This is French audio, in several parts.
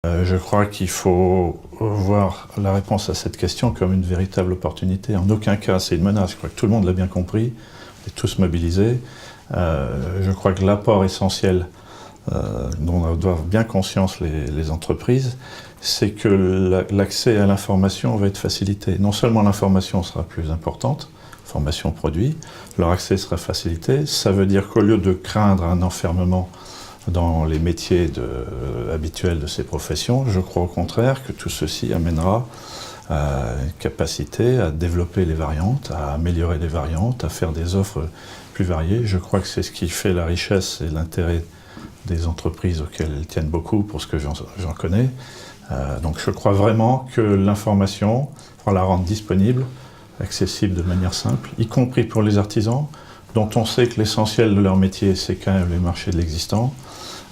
Je crois qu'il faut voir la réponse à cette question comme une véritable opportunité. En aucun cas, c'est une menace. Je crois que tout le monde l'a bien compris. On est tous mobilisés. Je crois que l'apport essentiel dont doivent bien conscience les entreprises, c'est que l'accès à l'information va être facilité. Non seulement l'information sera plus importante, formation produit, leur accès sera facilité. Ça veut dire qu'au lieu de craindre un enfermement dans les métiers habituels de ces professions, je crois au contraire que tout ceci amènera une capacité à développer les variantes, à améliorer les variantes, à faire des offres plus variées. Je crois que c'est ce qui fait la richesse et l'intérêt des entreprises auxquelles elles tiennent beaucoup, pour ce que j'en connais. Donc je crois vraiment que l'information, il faudra la rendre disponible, accessible de manière simple, y compris pour les artisans, dont on sait que l'essentiel de leur métier, c'est quand même les marchés de l'existant.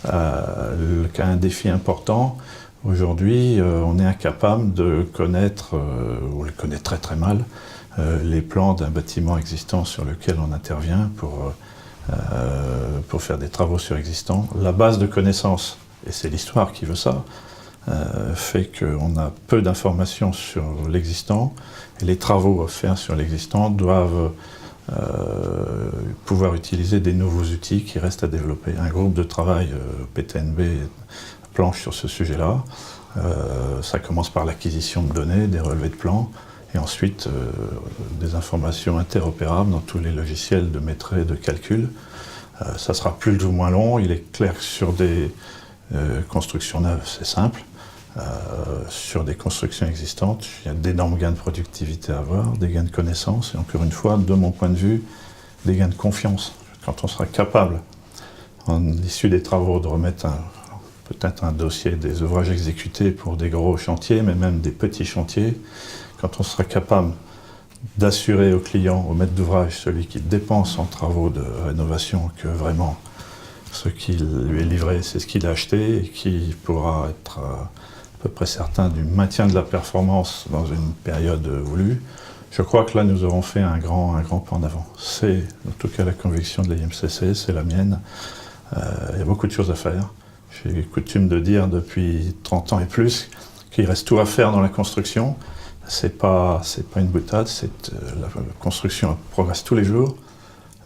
Un défi important. Aujourd'hui, on est incapable de connaître, ou le connaît très très mal, les plans d'un bâtiment existant sur lequel on intervient pour faire des travaux surexistants. La base de connaissances, et c'est l'histoire qui veut ça, fait qu'on a peu d'informations sur l'existant, et les travaux à faire sur l'existant doivent pouvoir utiliser des nouveaux outils qui restent à développer. Un groupe de travail PTNB planche sur ce sujet-là. Ça commence par l'acquisition de données, des relevés de plans, et ensuite des informations interopérables dans tous les logiciels de maîtrise et de calcul. Ça sera plus ou moins long. Il est clair que sur des constructions neuves, c'est simple. Sur des constructions existantes, il y a d'énormes gains de productivité à avoir, des gains de connaissances, et encore une fois, de mon point de vue, des gains de confiance. Quand on sera capable, en issue des travaux, de remettre peut-être un dossier des ouvrages exécutés pour des gros chantiers, mais même des petits chantiers, quand on sera capable d'assurer au client, au maître d'ouvrage, celui qui dépense en travaux de rénovation, que vraiment ce qui lui est livré, c'est ce qu'il a acheté, et qui pourra être à peu près certain du maintien de la performance dans une période voulue. Je crois que là, nous aurons fait un grand pas en avant. C'est en tout cas la conviction de l'IMCC, c'est la mienne. Il y a beaucoup de choses à faire. J'ai coutume de dire depuis 30 ans et plus qu'il reste tout à faire dans la construction. C'est pas une boutade, la construction progresse tous les jours,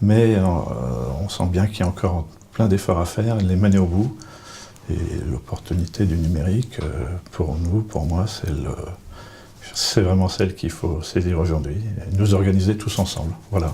mais on sent bien qu'il y a encore plein d'efforts à faire, et les mener au bout. Et l'opportunité du numérique, pour nous, pour moi, c'est vraiment celle qu'il faut saisir aujourd'hui, et nous organiser tous ensemble. Voilà.